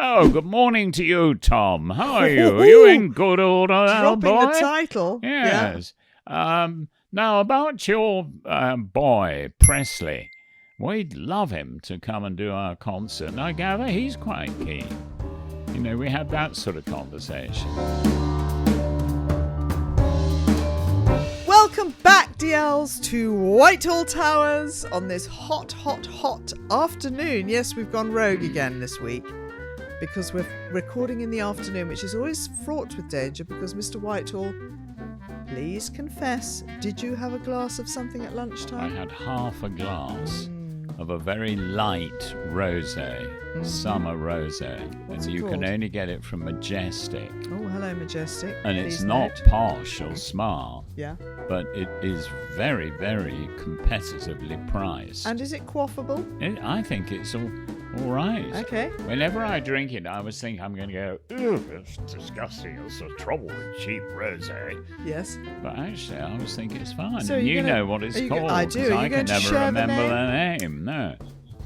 Oh, good morning to you, Tom. How are you? Are you in good order, Dropping boy? the title. Yes. Now, about your boy, Presley. We'd love him to come and do our concert. And I gather he's quite keen. You know, we had that sort of conversation. Welcome back, DLs, to Whitehall Towers on this hot afternoon. Yes, we've gone rogue again this week because we're recording in the afternoon, which is always fraught with danger because Mr Whitehall, please confess, did you have a glass of something at lunchtime? I had half a glass of a very light rosé, summer rosé, What's and it you can called? only get it from Majestic. Oh, hello, Majestic. And Please it's not note. posh or smart, Yeah. but it is very, very competitively priced. And is it quaffable? I think it's all right. Okay. Whenever I drink it, I always think I'm going to go, "Ugh, it's disgusting. It's the trouble with cheap rosé." Yes. But actually, I always think it's fine. So And you're you gonna- know what it's are you called. I do. 'cause Are I you can going to never share the remember name? the name. No.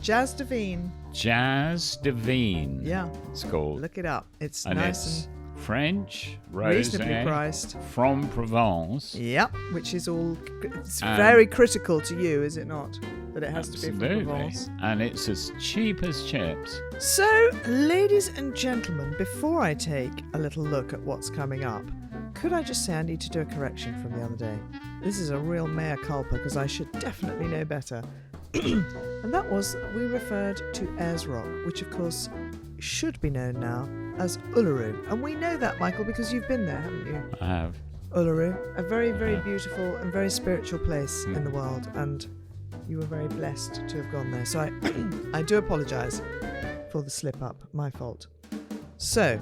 Jazz Devine. Jazz Divine. Yeah. It's called. Look it up. It's and nice it's and French reasonably rosé priced. from Provence. Yep, which is all. It's And- very critical to you, is it not? That it has to be Absolutely. from Provence. And it's as cheap as chips. So, ladies and gentlemen, before I take a little look at what's coming up, could I just say I need to do a correction from the other day? This is a real mea culpa because I should definitely know better. And that was, we referred to Ayers Rock, which of course should be known now as Uluru. And we know that, Michael, because you've been there, haven't you? I have. Uluru, a very, very beautiful and very spiritual place in the world, and you were very blessed to have gone there. So I do apologise for the slip up, my fault. So,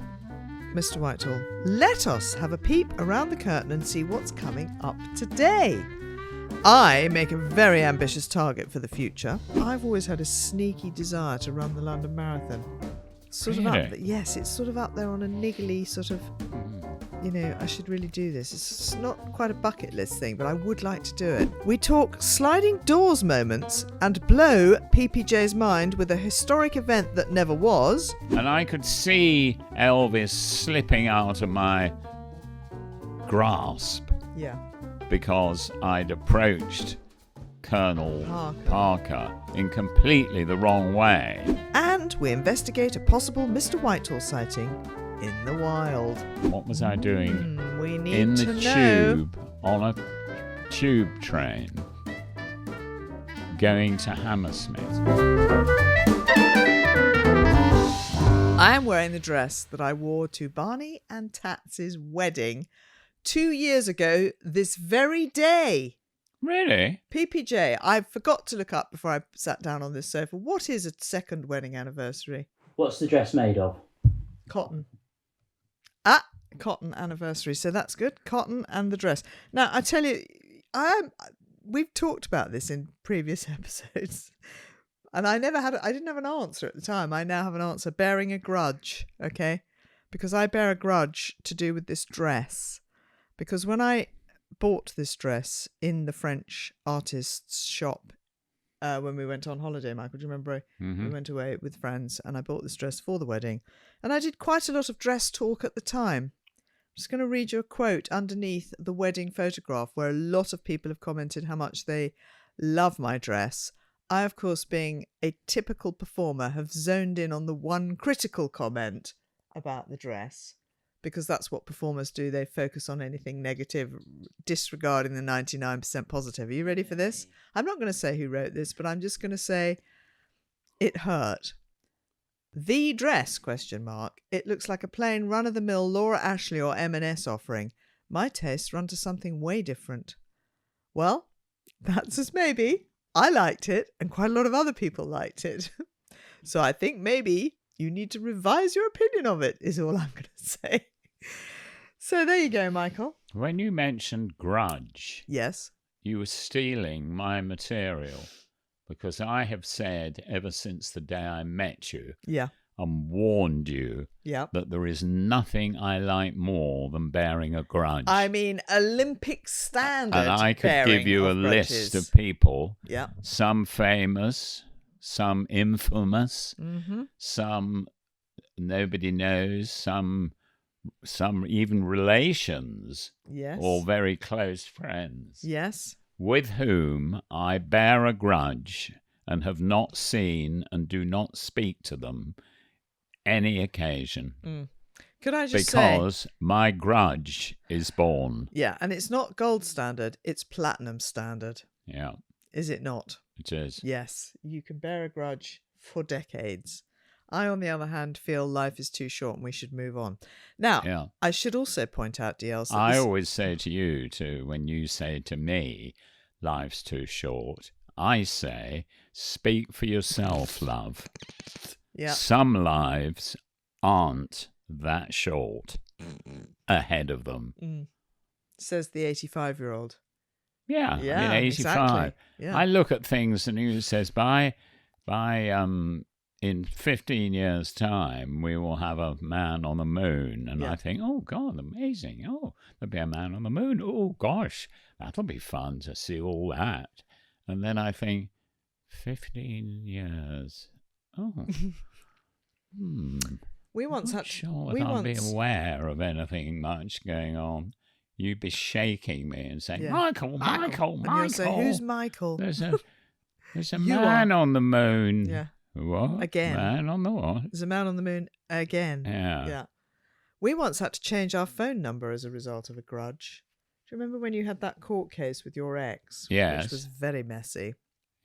Mr Whitehall, let us have a peep around the curtain and see what's coming up today. I make a very ambitious target for the future. I've always had a sneaky desire to run the London Marathon. Sort of Really? up, yes, it's sort of up there on a niggly sort of, you know, I should really do this. It's not quite a bucket list thing, but I would like to do it. We talk sliding doors moments and blow PPJ's mind with a historic event that never was. And I could see Elvis slipping out of my grasp Yeah. because I'd approached Colonel Parker. Parker in completely the wrong way. And we investigate a possible Mr Whitehall sighting in the wild. What was I doing We need in to the know. tube on a tube train going to Hammersmith? I am wearing the dress that I wore to Barney and Tats's wedding 2 years ago this very day. Really? PPJ, I forgot to look up before I sat down on this sofa. What is a second wedding anniversary? What's the dress made of? Cotton. Cotton anniversary. So that's good. Cotton and the dress. Now, I tell you, we've talked about this in previous episodes. And I didn't have an answer at the time. I now have an answer. Bearing a grudge, okay? Because I bear a grudge to do with this dress. Because when I bought this dress in the French artist's shop when we went on holiday, Michael, do you remember? We went away with friends and I bought this dress for the wedding. And I did quite a lot of dress talk at the time. I'm just going to read you a quote underneath the wedding photograph where a lot of people have commented how much they love my dress. I, of course, being a typical performer, have zoned in on the one critical comment about the dress. Because that's what performers do. They focus on anything negative, disregarding the 99% positive. Are you ready for this? I'm not going to say who wrote this, but I'm just going to say it hurt. The dress, ? It looks like a plain run-of-the-mill Laura Ashley or M&S offering. My tastes run to something way different. Well, that's as maybe. I liked it, and quite a lot of other people liked it. So I think maybe you need to revise your opinion of it, is all I'm going to say. So there you go, Michael. When you mentioned grudge, Yes. you were stealing my material because I have said ever since the day I met you Yeah. and warned you Yeah. that there is nothing I like more than bearing a grudge. I mean, Olympic standard. and I could give bearing you a of list grudges. of people, Yeah. some famous, some infamous, Mm-hmm. some nobody knows, some even relations, Yes. or very close friends, Yes. with whom I bear a grudge and have not seen and do not speak to them any occasion. Could I just say... Because my grudge is born. Yeah, and it's not gold standard, it's platinum standard. Yeah, Is it not? it is. Yes, you can bear a grudge for decades. I, on the other hand, feel life is too short and we should move on. Now, Yeah. I should also point out, DLs, that I always say to you, too, when you say to me, life's too short, I say, speak for yourself, love. Yeah. Some lives aren't that short ahead of them. Says the 85-year-old. Yeah, Yeah, I mean, 85. exactly. Yeah. I look at things and he says, in 15 years' time, we will have a man on the moon. And I think, oh, God, amazing. Oh, there'll be a man on the moon. Oh, gosh, that'll be fun to see all that. And then I think, 15 years. Oh, We once I'm had... sure we that I'll once... be aware of anything much going on. You'd be shaking me and saying, Michael. And you'll say, who's Michael? There's a man on the moon. Yeah. What? Again. Man on the what? There's a man on the moon again. Yeah. We once had to change our phone number as a result of a grudge. Do you remember when you had that court case with your ex? Yes. Which was very messy.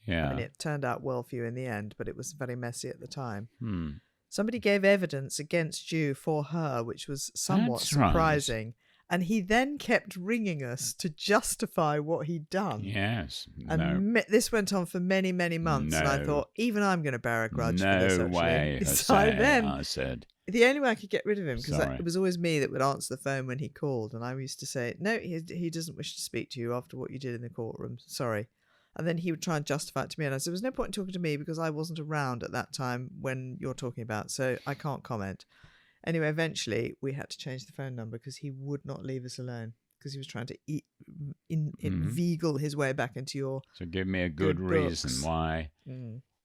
Yeah. I mean, it turned out well for you in the end, but it was very messy at the time. Hmm. Somebody gave evidence against you for her, which was somewhat That's right. surprising. And he then kept ringing us to justify what he'd done. Yes. And this went on for many, many months. And I thought, even I'm going to bear a grudge for this, actually. No way. So I said. The only way I could get rid of him, because Sorry. it was always me that would answer the phone when he called. And I used to say, no, he doesn't wish to speak to you after what you did in the courtroom. Sorry. And then he would try and justify it to me. And I said, there's no point in talking to me because I wasn't around at that time when you're talking about. So I can't comment. Anyway, eventually we had to change the phone number because he would not leave us alone because he was trying to inveigle his way back into your... So give me a good reason why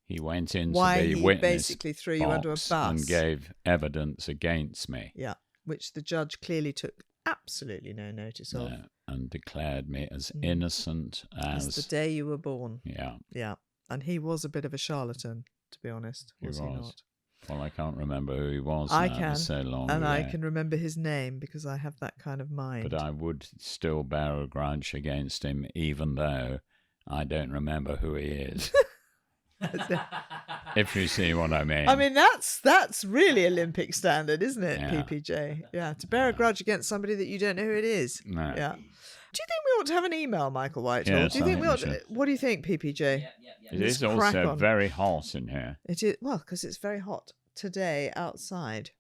he went into why the he witness basically threw you under a box bus and gave evidence against me. Yeah, which the judge clearly took absolutely no notice of. And declared me as innocent as the day you were born. Yeah. Yeah. And he was a bit of a charlatan, to be honest. Was he not? Well, I can't remember who he was I now. can. It was so long and ago. I can remember his name because I have that kind of mind. But I would still bear a grudge against him, even though I don't remember who he is. If you see what I mean. I mean, that's really Olympic standard, isn't it, Yeah. PPJ? Yeah, to bear a grudge against somebody that you don't know who it is. No. Yeah. Do you think we ought to have an email, Michael Whitehall? Yes, do you think I we think ought we to, should. what do you think, PPJ? It Let's is crack also on. very hot in here. It is, well, because it's very hot today outside,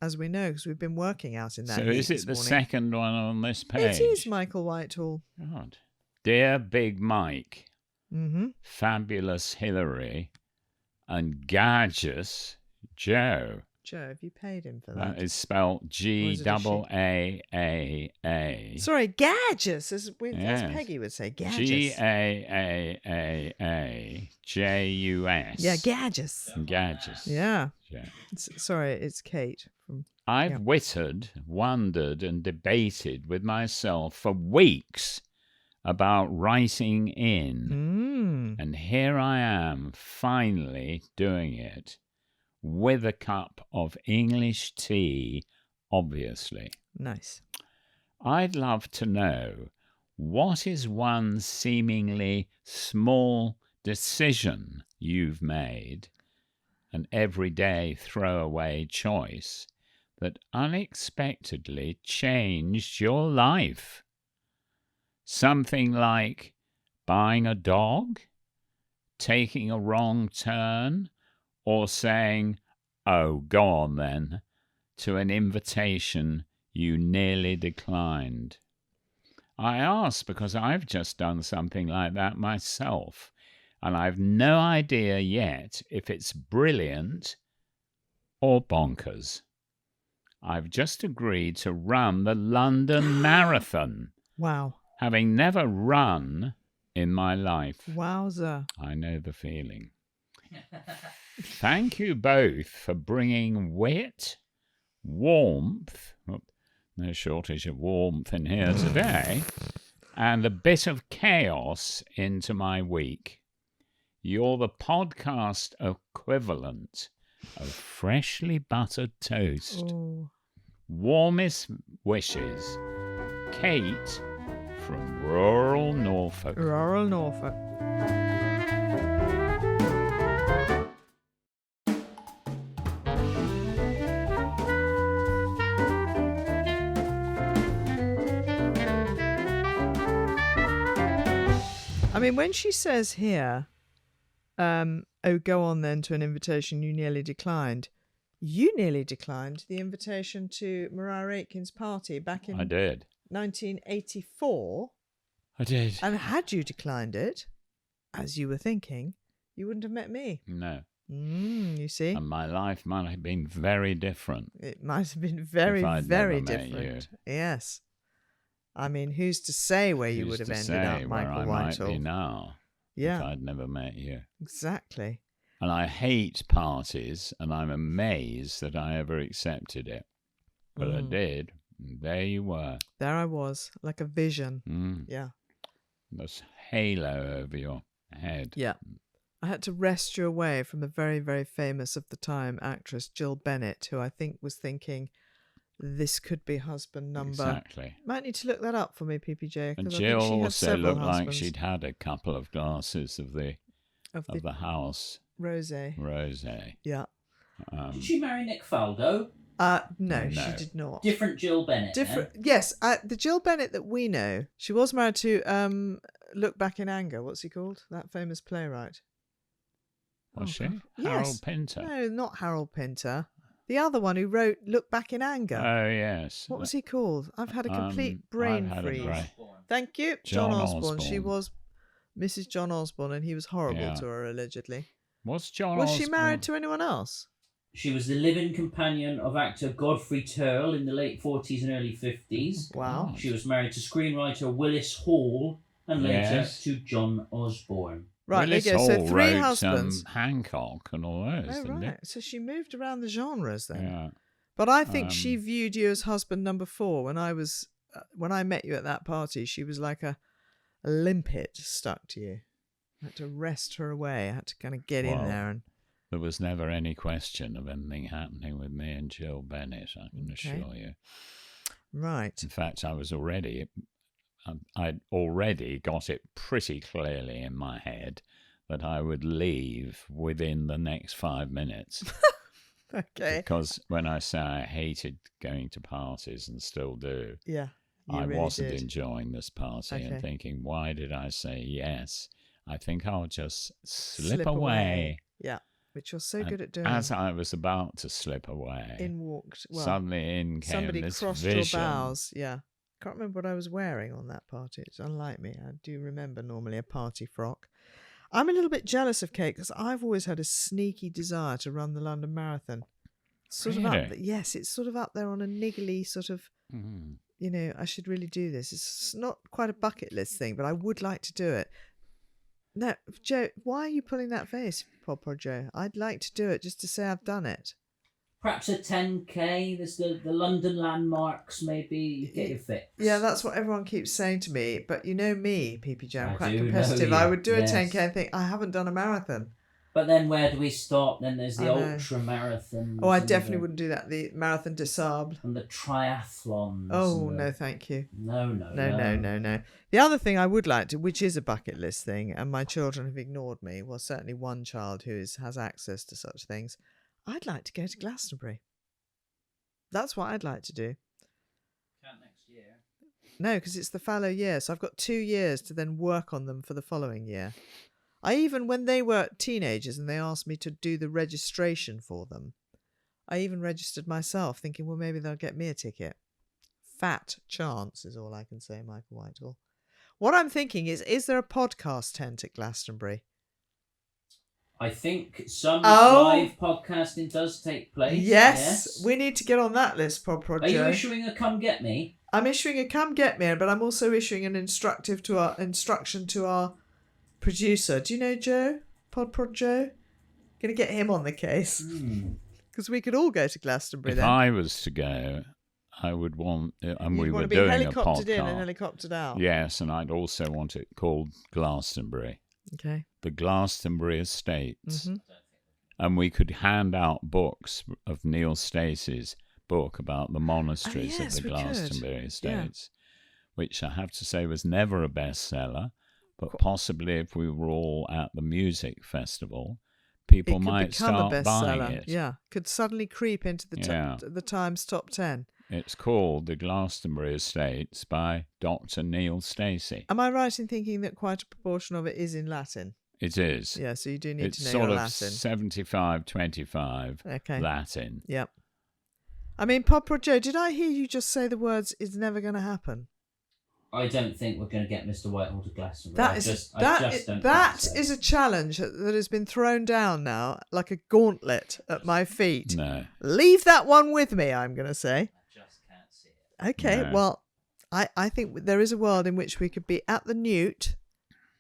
as we know, because we've been working out in that So heat is it this the morning. second one on this page? It is Michael Whitehall. God. Dear Big Mike, Mm-hmm. Fabulous Hilary, and Gorgeous Joe. Joe, have you paid him for that? That is spelled Gaaa. Sorry, Gadgets, as Yes. Peggy would say. Gadgets. Gaajus. Yeah, Gadgets. Gadgets. Yeah. Yeah. Sorry, it's Kate. I've wondered, and debated with myself for weeks about writing in. And here I am, finally doing it, with a cup of English tea, obviously. Nice. I'd love to know, what is one seemingly small decision you've made, an everyday throwaway choice, that unexpectedly changed your life? Something like buying a dog, taking a wrong turn, or saying, "Oh, go on then," to an invitation you nearly declined. I ask because I've just done something like that myself, and I've no idea yet if it's brilliant or bonkers. I've just agreed to run the London Marathon, Wow. having never run in my life. Wowza. I know the feeling. Thank you both for bringing wit, warmth, no shortage of warmth in here today, and a bit of chaos into my week. You're the podcast equivalent of freshly buttered toast. Oh. Warmest wishes, Kate from rural Norfolk. Rural Norfolk. I mean, when she says here, oh, go on then to an invitation you nearly declined. You nearly declined the invitation to Mariah Aitken's party back in I did. 1984. I did. And had you declined it, as you were thinking, you wouldn't have met me. No. You see? And my life might have been very different. It might have been very, if I'd very never met different. you. Yes. I mean, who's to say where you Who's would have to ended say up, where Michael I Whitehall? might be now Yeah, if I'd never met you. exactly. And I hate parties, and I'm amazed that I ever accepted it. But I did. And there you were. There I was, like a vision. Yeah. This halo over your head. Yeah. I had to wrest you away from a very, very famous of the time actress, Jill Bennett, who I think was thinking, this could be husband number. Exactly. Might need to look that up for me, PPJ. And I Jill think she had also several looked like husbands. she'd had a couple of glasses of the house Rosé. rosé. Yeah. Did she marry Nick Faldo? No, she did not. Different Jill Bennett. Yes, the Jill Bennett that we know, she was married to Look Back in Anger. What's he called? That famous playwright. Was she? Yes. Harold Pinter. No, not Harold Pinter. The other one who wrote Look Back in Anger. Oh, yes. What was he called? I've had a complete brain I've had freeze. a Thank you. John Osborne. She Osborne. was Mrs. John Osborne, and he was horrible Yeah. to her, allegedly. Was John Was Osborne? she married to anyone else? She was the living companion of actor Godfrey Turle in the late 40s and early 50s. Wow. She was married to screenwriter Willis Hall and later Yes. to John Osborne. Right, Willis there you go. So Hall three wrote, husbands. Hancock and all those, Oh, didn't right. So she moved around the genres then. Yeah. But I think she viewed you as husband number 4 when I met you at that party. She was like a limpet stuck to you. I had to wrest her away. I had to kind of get in there and. There was never any question of anything happening with me and Jill Bennett, I can assure you. Right. In fact, I'd already got it pretty clearly in my head that I would leave within the next 5 minutes. Okay. Because when I say I hated going to parties and still do, Yeah. I really wasn't did. enjoying this party and Okay. thinking, why did I say yes? I think I'll just slip away. Yeah. Which you're so And good at doing. as I was about to slip away, In walked. Well, suddenly in came somebody this crossed vision. your bows. Yeah. Can't remember what I was wearing on that party. It's unlike me. I do remember normally a party frock. I'm a little bit jealous of Kate because I've always had a sneaky desire to run the London Marathon. Sort of Really? up. Yes, it's sort of up there on a niggly sort of. Mhm. I should really do this. It's not quite a bucket list thing, but I would like to do it. No, Joe, why are you pulling that face, Papa Joe? I'd like to do it just to say I've done it. Perhaps a 10k. There's the London landmarks. Maybe you get your fix. Yeah, that's what everyone keeps saying to me. But you know me, PPJ, I'm I quite do know competitive. you, I would do yes. a 10k and think, I haven't done a marathon. But then where do we stop? Then there's the I know. ultra marathons. Oh, I and definitely the- wouldn't do that. The Marathon des Sables. And the triathlons. Oh, and the- no, thank you. No. No. The other thing I would like to, which is a bucket list thing, and my children have ignored me, well, certainly one child who has access to such things, I'd like to go to Glastonbury. That's what I'd like to do. Can't next year. No, because it's the fallow year, so I've got 2 years to then work on them for the following year. When they were teenagers and they asked me to do the registration for them, I even registered myself, thinking, well, maybe they'll get me a ticket. Fat chance is all I can say, Michael Whitehall. What I'm thinking is there a podcast tent at Glastonbury? I think some Oh. live podcasting does take place. Yes, we need to get on that list, Pod Are you Joe. issuing a come get me? I'm issuing a come get me, but I'm also issuing an instruction to our producer. Do you know Joe? Pod Joe? Gonna get him on the case. Because we could all go to Glastonbury If then. I was to go, I would want, and You'd we want were to be doing a helicoptered in and podcast. helicoptered out. Yes, and I'd also want it called Glastonbury, Okay. the Glastonbury Estates. Mm-hmm. And we could hand out books of Neil Stacey's book about the monasteries yes, of the we could. Glastonbury Estates, which I have to say was never a bestseller, but possibly if we were all at the music festival, people It could might become a start buying bestseller. it. Yeah, could suddenly creep into the Yeah. the Times top 10. It's called The Glastonbury Estates by Dr. Neil Stacey. Am I right in thinking that quite a proportion of it is in Latin? It is. Yeah, so you do need It's to know sort your of Latin. 75-25 Okay. Latin. Yep. I mean, Papa Joe, did I hear you just say the words "it's never going to happen"? I don't think we're going to get Mr Whitehall to Glastonbury. That I is just don't that think so. is a challenge that has been thrown down now like a gauntlet at my feet. No. Leave that one with me, I'm going to say. I just can't see it. Okay, No. well, I think there is a world in which we could be at the Newt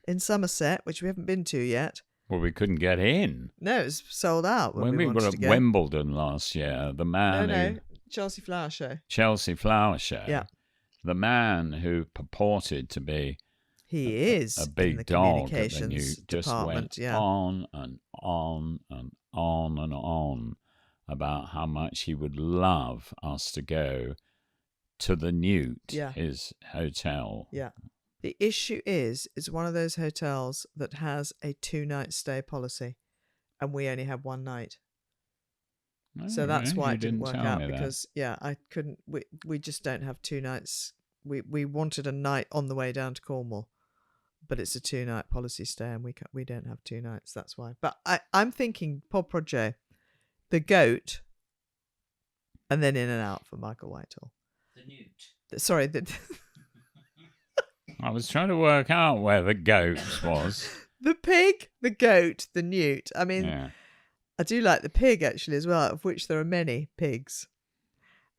in Somerset, which we haven't been to yet. Well, we couldn't get in. No, it's sold out when we were wanted at to go. Wimbledon last year, the man who... Chelsea Flower Show. Chelsea Flower Show. Yeah. The man who purported to be He is a in big the dog at the communications Newt just department. went Yeah. on and on and on and on about how much he would love us to go to the Newt, Yeah. his hotel. Yeah. The issue is, it's one of those hotels that has a 2-night stay policy, and we only have 1 night. So that's why you it didn't work tell out me that. because I couldn't. We just don't have 2 nights. We wanted a night on the way down to Cornwall, but it's a 2-night policy stay, and we don't have 2 nights. That's why. But I'm thinking Pod Projet, the goat, and then In and Out for Michael Whitehall. The Newt. Sorry, I was trying to work out where the goat was. the pig, the goat, the Newt. I mean. Yeah. I do like the pig actually as well, of which there are many pigs.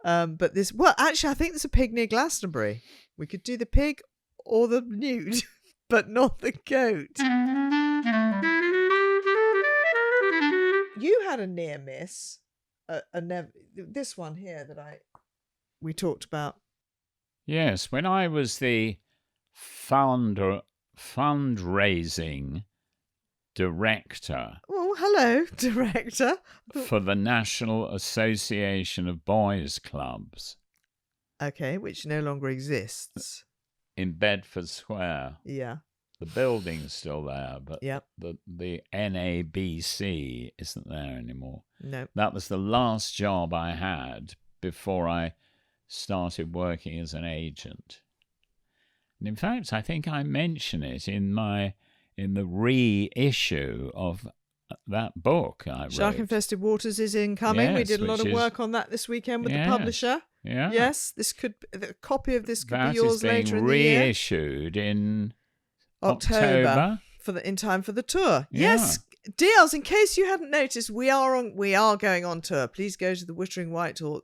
But actually, I think there's a pig near Glastonbury. We could do the pig or the Newt, but not the goat. You had a near miss, this one here that we talked about. Yes, when I was the fundraising director Oh, hello, director. for the National Association of Boys Clubs Okay, which no longer exists. in Bedford Square. Yeah. The building's still there, but Yep. the NABC isn't there anymore. No. That was the last job I had before I started working as an agent. And in fact, I think I mention it in the reissue of that book I wrote. Shark Infested Waters is incoming. We Yes, did a lot of which work on that this weekend with Yes. the publisher. Yeah. Yes, a copy of this could That be yours is being later in the year. reissued in October. In time for the tour. Yes, deals. In case you hadn't noticed, we are going on tour. Please go to the Wittering Whitehall,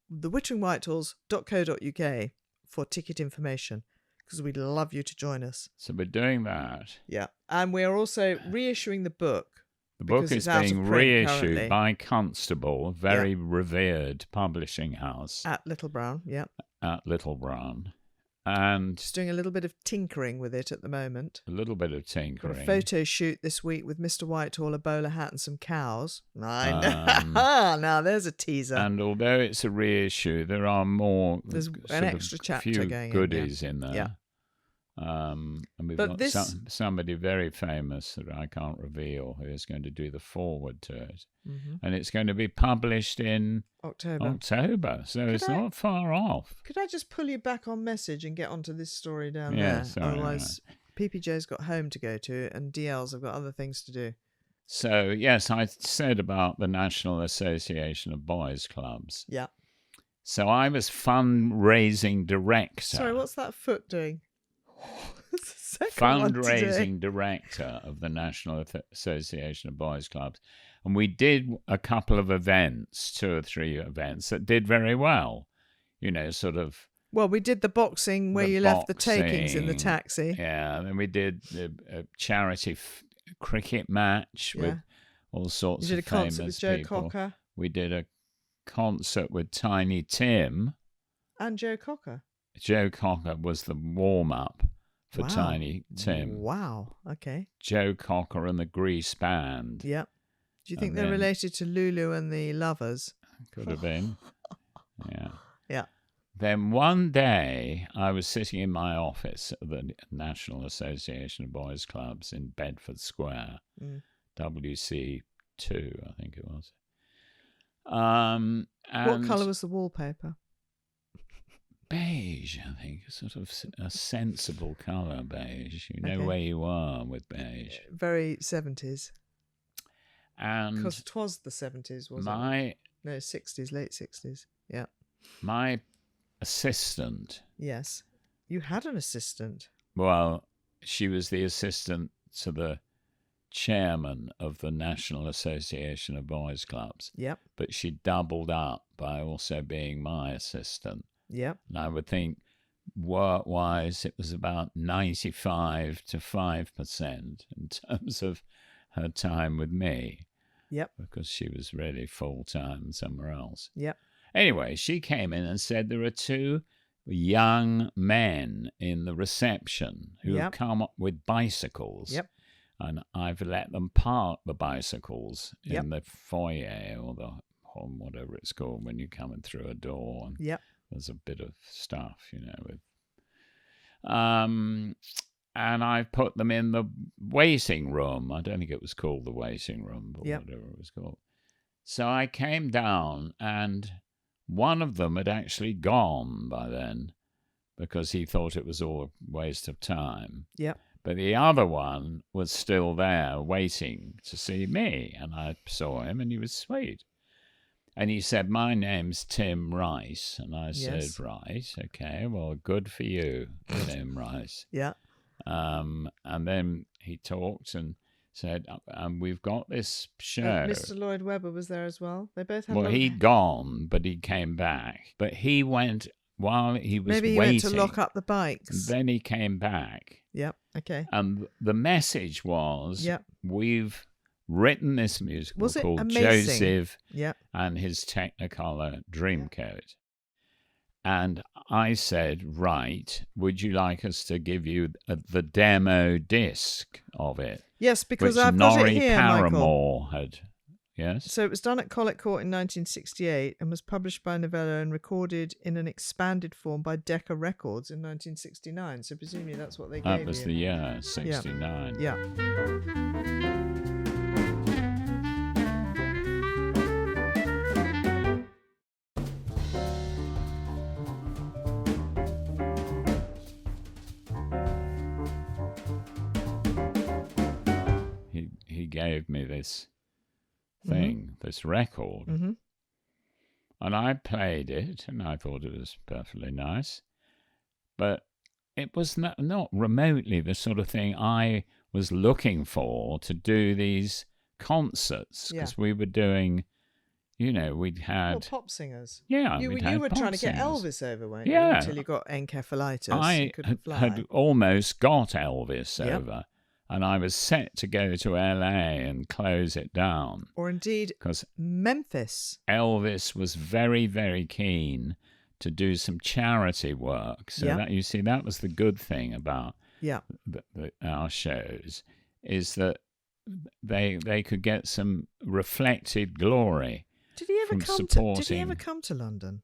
witteringwhitehall.co.uk for ticket information, because we'd love you to join us. So we're doing that. Yeah, and we are also reissuing the book. The book because is it's out of being print reissued currently. by Constable, a very revered publishing house At Little Brown. Yeah, at Little Brown. And just doing a little bit of tinkering with it at the moment. a little bit of Got tinkering. a photo shoot this week with Mr Whitehall, a bowler hat and some cows. I know. Now there's a teaser. And although it's a reissue, there are more There's sort an of extra chapter few going in, goodies in there. Yeah. And we've But got this- somebody very famous that I can't reveal who is going to do the foreword to it. Mm-hmm. And it's going to be published in October. so it's not far off. Could I just pull you back on message and get onto this story down Yeah, there? sorry, Otherwise, PPJ's got home to go to and DL's have got other things to do. So, yes, I said about the National Association of Boys Clubs. Yeah. So I was fundraising director. Sorry, what's that foot doing? It's the second one today. Fundraising director of the National Association of Boys Clubs. And we did a couple of events, 2 or 3 events that did very well. You know, sort of. Well, we did the boxing where The you left the takings in the boxing, taxi. Yeah, and then we did a charity cricket match Yeah. all sorts You did of a concert famous with Joe people. Cocker We did a concert with Tiny Tim. and Joe Cocker. Joe Cocker was the warm-up for Wow. Tiny Tim. Wow. Okay. Joe Cocker and the Grease Band. Yep. Do you think And they're then- related to Lulu and the Lovers? Could have been. Yeah. Yeah. Then one day, I was sitting in my office at the National Association of Boys Clubs in Bedford Square, WC2, I think it was. And What colour was the wallpaper? beige, I think, sort of a sensible colour, beige. You know Okay. where you are with beige. Very 70s. And Because 'twas the 70s, wasn't it? my No, 60s, late 60s. Yeah. my assistant, Yes. You had an assistant. well, she was the assistant to the chairman of the National Association of Boys Clubs, Yep. but she doubled up by also being my assistant. Yep. And I would think work-wise it was about 95 to 5% in terms of her time with me, Yep. because she was really full-time somewhere else. Yep. Anyway, she came in and said there are two young men in the reception who have Yep. come up with bicycles. Yep. And I've let them park the bicycles Yep. in the foyer or whatever it's called when you're coming through a door. And Yep. there's a bit of stuff, with. And I've put them in the waiting room. I don't think it was called the waiting room, but Yep. whatever it was called. So I came down, and one of them had actually gone by then because he thought it was all a waste of time. Yep. But the other one was still there waiting to see me, and I saw him, and he was sweet. And he said, "My name's Tim Rice." And I Yes. said, "Right, okay, well, good for you, Tim Rice." Yeah. And then he talked and said, "And we've got this show." Mr. Lloyd Webber was there as well. They both had. Well, lovely- he'd gone, but he came back. But he went while he was Maybe he waiting. went to lock up the bikes. Then he came back. Yep. Okay. And the message was, Yep. we've written this musical Was it called amazing? Joseph Yep. and his Technicolor Dreamcoat. And I said, right, would you like us to give you the demo disc of it? Yes, because which I've got Norrie it here, Michael. Paramore had. Yes? So it was done at Collett Court in 1968 and was published by Novella and recorded in an expanded form by Decca Records in 1969. So presumably that's what they That gave was you. the year, 69. Yeah. He gave me this thing, this record. Mm-hmm. And I played it, and I thought it was perfectly nice. But it was not remotely the sort of thing I was looking for to do these concerts. Because we were doing, we'd had... Well, pop singers. Yeah, You we'd were had trying pop to get singers. Elvis over, weren't Yeah. you? Until you got encephalitis. I and couldn't fly. had almost got Elvis Yep. over. And I was set to go to LA and close it down. Or indeed, Because Memphis. Elvis was very, very keen to do some charity work. So Yeah. that, you see, that was the good thing about Yeah. our shows, is that they could get some reflected glory. Did he ever from come to? Did he supporting- ever come to London?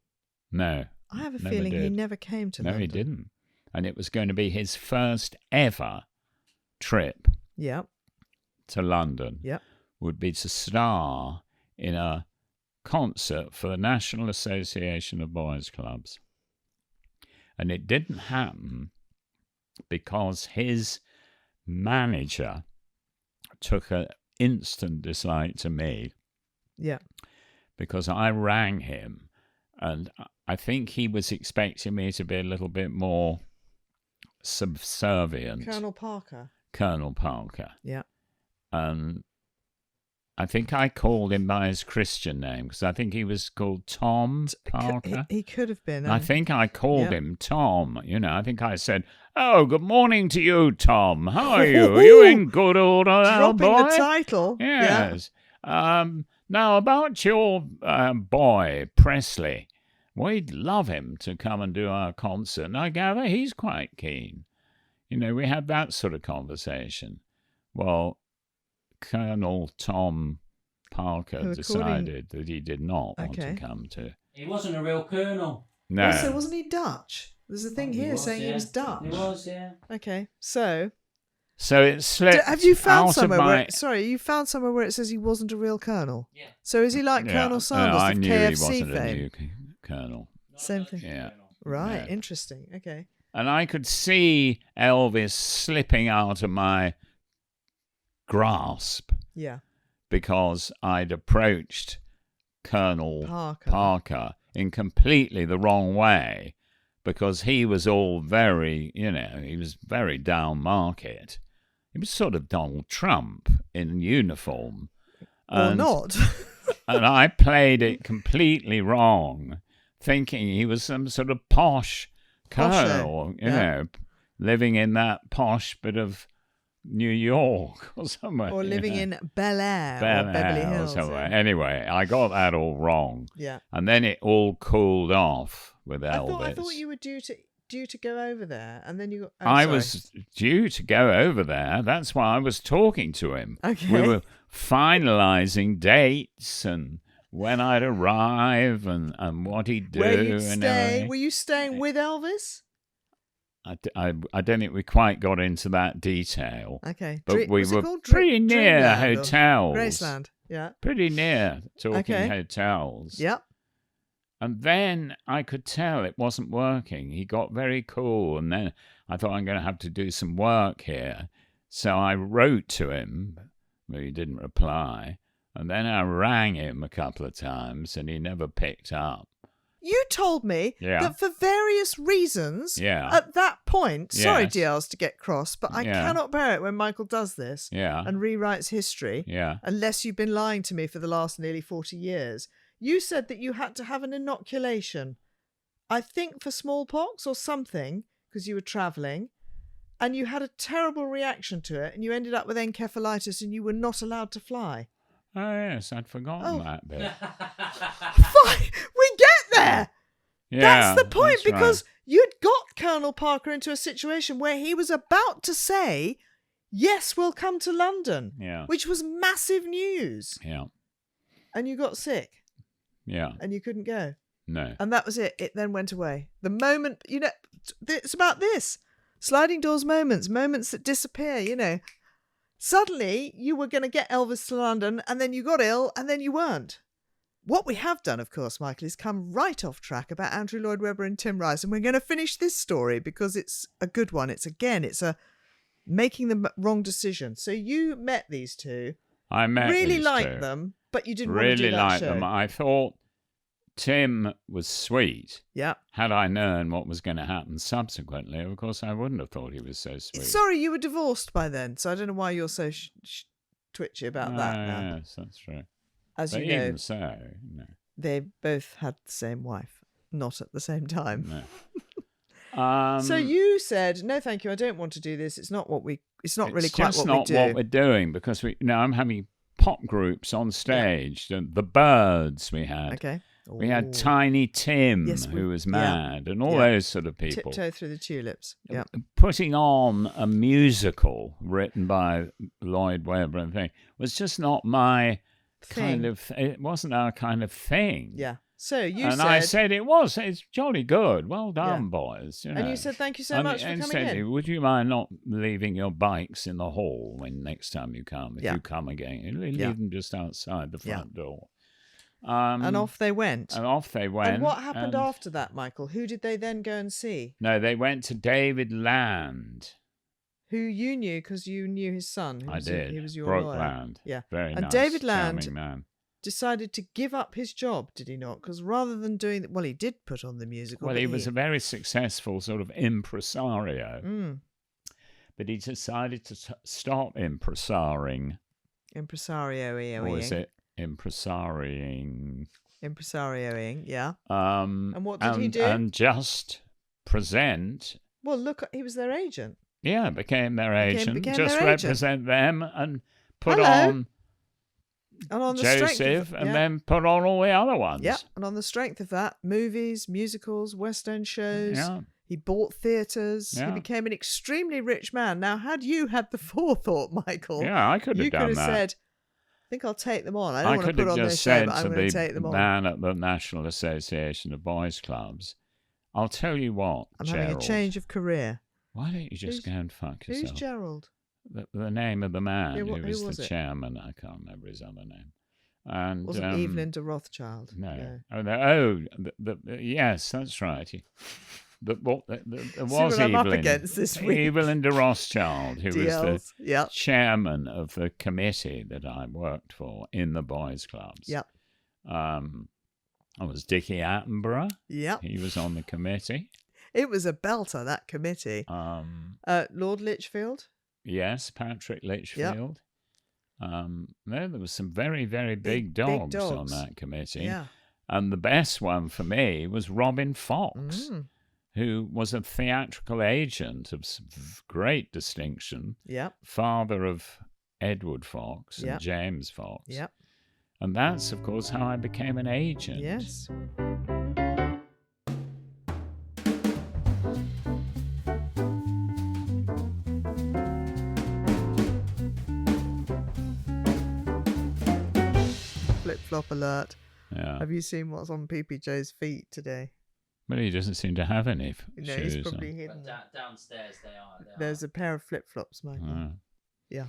No. I have a Never feeling he did. never came to No, London. he didn't. And it was going to be his first ever trip Yeah. to London. Yeah. Would be to star in a concert for the National Association of Boys Clubs. And it didn't happen because his manager took an instant dislike to me, Yeah. because I rang him, and I think he was expecting me to be a little bit more subservient. Colonel Parker. Colonel Parker. Yeah. And I think I called him by his Christian name, because I think he was called Tom Parker. He could have been. I think I called yeah. him Tom. I think I said, "Oh, good morning to you, Tom. How are you? Are you in good order, dropping boy?" the title. Yes. Now, about your boy, Presley. We'd love him to come and do our concert, and I gather he's quite keen. You know, we had that sort of conversation. Well, Colonel Tom Parker decided that he did not want to come to. He wasn't a real colonel. No. Also, wasn't he Dutch? There's a thing here saying he was Dutch. He was, yeah. Okay, so it slipped. have you found out somewhere of my... where? Sorry, you found somewhere where it says he wasn't a real colonel. Yeah. So is he like Colonel Sanders I of knew KFC he wasn't fame? a new colonel. Same thing. Yeah. Right. Yeah. Interesting. Okay. And I could see Elvis slipping out of my grasp Yeah. because I'd approached Colonel Parker. Parker in completely the wrong way, because he was all very, he was very down market. He was sort of Donald Trump in uniform. Or not. And I played it completely wrong, thinking he was some sort of posh colonel, you know, living in that posh bit of New York or somewhere. Or living in Bel Air or Beverly Hills. Or somewhere. Anyway, I got that all wrong. Yeah. And then it all cooled off with Elvis. I thought you were due to go over there, and then you got... I was due to go over there. That's why I was talking to him. Okay. We were finalising dates and when I'd arrive and what he'd do. Where you'd and stay. everything. Were you staying with Elvis? I don't think we quite got into that detail. Okay. But we what's it were called? pretty near Dreamland or hotels. Graceland. Yeah. Pretty near talking Okay. hotels. Yep. And then I could tell it wasn't working. He got very cool. And then I thought, I'm going to have to do some work here. So I wrote to him, but he didn't reply. And then I rang him a couple of times, and he never picked up. You told me that for various reasons, at that point, sorry, DLs, to get cross, but I cannot bear it when Michael does this and rewrites history, unless you've been lying to me for the last nearly 40 years. You said that you had to have an inoculation, I think for smallpox or something, because you were travelling, and you had a terrible reaction to it, and you ended up with encephalitis, and you were not allowed to fly. Oh, yes, I'd forgotten that bit. Fine, we get there. Yeah, that's the point, that's because right. you'd got Colonel Parker into a situation where he was about to say, yes, we'll come to London, which was massive news. Yeah. And you got sick. Yeah. And you couldn't go. No. And that was it. It then went away. The moment, it's about this. Sliding doors moments that disappear, Suddenly, you were going to get Elvis to London, and then you got ill, and then you weren't. What we have done, of course, Michael, is come right off track about Andrew Lloyd Webber and Tim Rice, and we're going to finish this story because it's a good one. It's a making the wrong decision. So you met these two. I met really these liked two. them, but you didn't really want to do that liked show. them. I thought Tim was sweet. Yeah. Had I known what was going to happen subsequently, of course, I wouldn't have thought he was so sweet. Sorry, you were divorced by then, so I don't know why you're so twitchy about that now. Yes, that's true. As but you know, even so, they both had the same wife, not at the same time. No. So you said, no, thank you, I don't want to do this. It's not really quite what we do. It's just not what we're doing, because I'm having pop groups on stage. The Birds we had. Okay. We had Tiny Tim, who was mad, and all those sort of people. Tiptoe Through the Tulips. Yeah. Putting on a musical written by Lloyd Webber and thing was just not my kind of. It wasn't our kind of thing. Yeah. So you and said, I said it was. It's jolly good. Well done, boys. And you said thank you so much for coming in. Would you mind not leaving your bikes in the hall when next time you come? If you come again, leave them just outside the front door. And off they went. And what happened after that, Michael? Who did they then go and see? No, they went to David Land. Who you knew because you knew his son. I did. He was your Broke lawyer. Land. Yeah. Very nice. And David Land charming man. decided to give up his job, did he not? Because rather than doing... Well, he did put on the musical. Well, he was a very successful sort of impresario. Mm. But he decided to stop impresaring. Impresarioing. Or is it impresarioing? Impresarioing, yeah. And what did he do? And just present. Well, look, he was their agent. Yeah, became their agent. Became just their represent agent. them and put on And on the strength Joseph, of, and then put on all the other ones. Yeah, and on the strength of that, movies, musicals, West End shows. Yeah. He bought theatres. Yeah. He became an extremely rich man. Now, had you had the forethought, Michael, Yeah, I could have you done could have that. said, I think I'll take them on. I I don't want to could put have on this just show, said but I'm to going to take the them on. man at the National Association of Boys Clubs, I'll tell you what, I'm Gerald, having a change of career. why don't you just Who's- go and fuck Who's yourself? Gerald? The name of the man Yeah, who who was was the it? chairman, I can't remember his other name. And Wasn't Evelyn de Rothschild? No. Yes, that's right. There was what I'm up Evelyn. against this week. Evelyn de Rothschild, who was DLs. the Yep. chairman of the committee that I worked for in the boys' clubs. Yep. I was Dickie Attenborough. Yep. He was on the committee. It was a belter, that committee. Lord Lichfield? Yes, Patrick Lichfield. There was some very, very big dogs on that committee. Yeah. And the best one for me was Robin Fox, who was a theatrical agent of great distinction, Yep. father of Edward Fox and Yep. James Fox. Yep. And that's, of course, how I became an agent. Yes. Flip-flop alert. Yeah. Have you seen what's on PPJ's feet today? But he doesn't seem to have any No, shoes he's probably on. hidden. But downstairs they are. There's a pair of flip-flops, Michael. Oh. Yeah.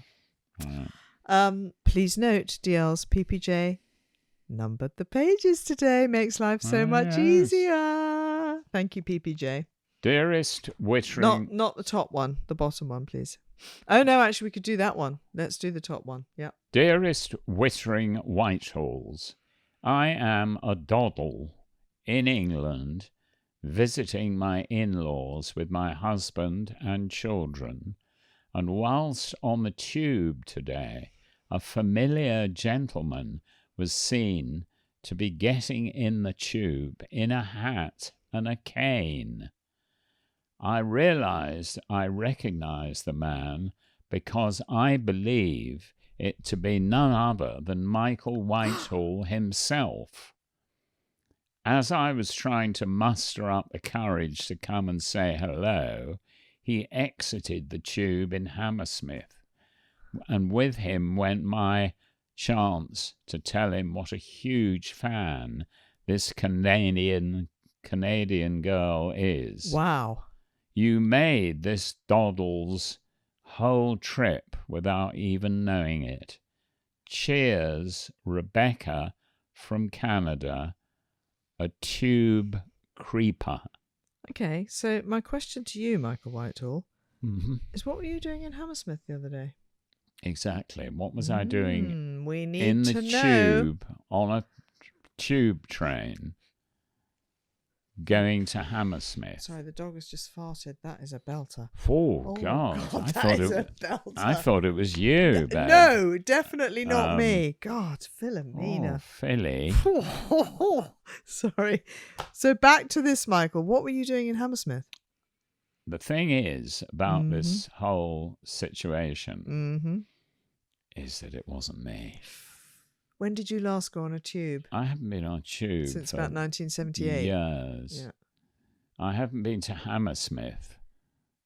Oh. Please note, DL's PPJ numbered the pages today. Makes life so Oh, much yes. easier. Thank you, PPJ. Dearest Wittering... Not the top one, the bottom one, please. Oh, no, actually, we could do that one. Let's do the top one. Yeah. Dearest Wittering Whitehalls, I am a doddle in England visiting my in-laws with my husband and children, and whilst on the tube today, a familiar gentleman was seen to be getting in the tube in a hat and a cane. I realised I recognised the man because I believe it to be none other than Michael Whitehall himself. As I was trying to muster up the courage to come and say hello, he exited the tube in Hammersmith, and with him went my chance to tell him what a huge fan this Canadian girl is. Wow. You made this doddle's whole trip without even knowing it. Cheers, Rebecca from Canada, a tube creeper. Okay, so my question to you, Michael Whitehall, Mm-hmm. is what were you doing in Hammersmith the other day? Exactly. What was I doing We need in the to know. tube on a tube train going to Hammersmith? Sorry, the dog has just farted. That is a belter. Oh, God. I thought it was you, babe. No, definitely not me. God, Philomena. Oh, Philly. Sorry. So back to this, Michael. What were you doing in Hammersmith? The thing is about this whole situation is that it wasn't me. When did you last go on a tube? I haven't been on a tube Since for about 1978. years. Yeah. I haven't been to Hammersmith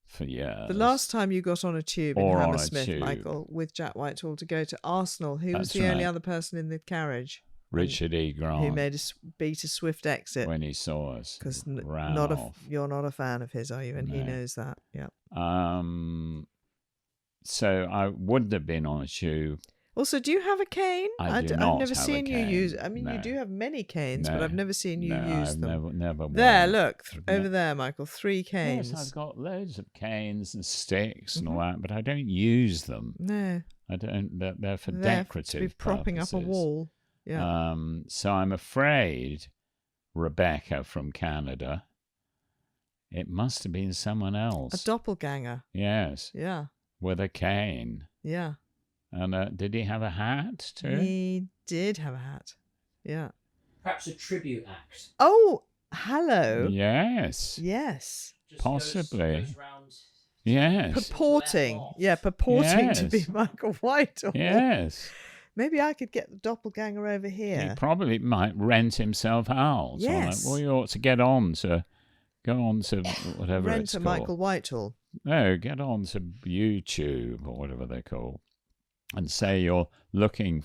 for years. The last time you got on a tube in Or on a Hammersmith, tube. Michael, with Jack Whitehall to go to Arsenal, who was That's the only right. other person in the carriage? Richard E. Grant, Who made beat a swift exit. when he saw us, Because ran off. you're not a fan of his, are you? And he No. knows that. Yeah. So I wouldn't have been on a tube. Also, do you have a cane? I do I've not never have a seen you cane. use. I mean, No. you do have many canes, but No. I've never seen you use I've them. never There, worn- look No. over there, Michael. 3 canes. Yes, I've got loads of canes and sticks and all that, but I don't use them. No, I don't. They're for they're decorative to be propping up a purposes. wall. Yeah. So I'm afraid Rebecca from Canada. It must have been someone A else. doppelganger. Yes, Yeah. with a cane. Yeah. And did he have a hat too? He did have a hat. Yeah. Perhaps a tribute act. Oh, hello. Yes. Yes. Just Possibly. Goes round. Yes. Purporting. Yeah, purporting to be Yes. Michael Whitehall. Yes. Maybe I could get the doppelganger over here. He probably might rent himself out. Yes. Well, you ought to go on to whatever Rent it's a called. Michael Whitehall. No, get on to YouTube or whatever they're called, and say you're looking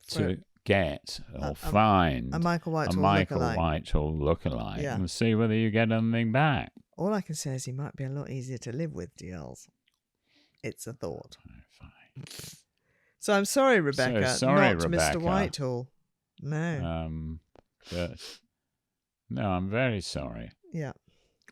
to get or find a Michael Whitehall lookalike, Yeah. and see whether you get anything back. All I can say is he might be a lot easier to live with, DLs. It's a thought. Fine. So I'm sorry, Rebecca. sorry, not Rebecca. Mr. Whitehall. No. But no, I'm very sorry. Yeah.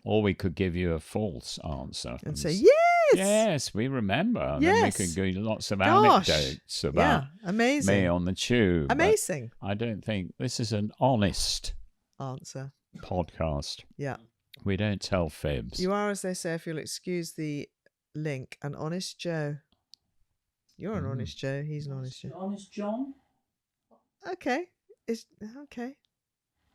Or we could give you a false answer And say, yes! Yes, we remember. And then we Yes. could give you lots of Gosh. anecdotes about amazing. me on the tube. but Amazing I don't think this is an honest answer. podcast. Yeah. We don't tell fibs. You are, as they say, if you'll excuse the link, an honest Joe. You're an honest Joe. He's an honest Joe. Honest John? Okay. Okay.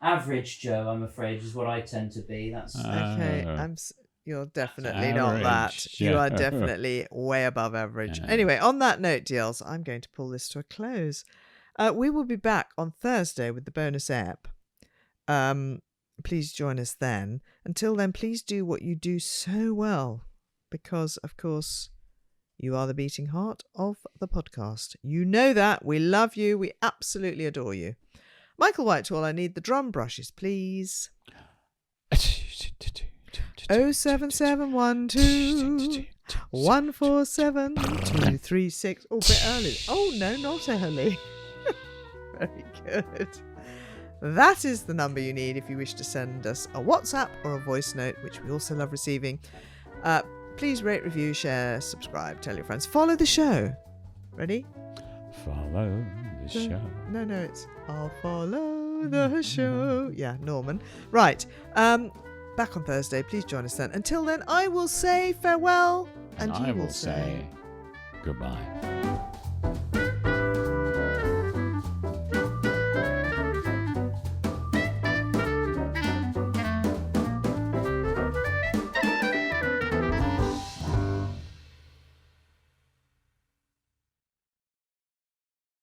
Average Joe, I'm afraid, is what I tend to be. That's Okay. Oh. You're definitely not that. Average, You are yeah. definitely way above average. Yeah. Anyway, on that note, DLs, I'm going to pull this to a close. We will be back on Thursday with the bonus app. Please join us then. Until then, please do what you do so well, because, of course, you are the beating heart of the podcast. You know that. We love you. We absolutely adore you. Michael Whitehall, I need the drum brushes, please. 07712 147 236. Oh, a bit early. Oh, no, not early. Very good. That is the number you need if you wish to send us a WhatsApp or a voice note, which we also love receiving. Please rate, review, share, subscribe, tell your friends. Follow the show. Ready? Follow the show. No, it's I'll follow the show. Yeah, Norman. Right. Back on Thursday. Please join us then. Until then, I will say farewell. And I you will say goodbye.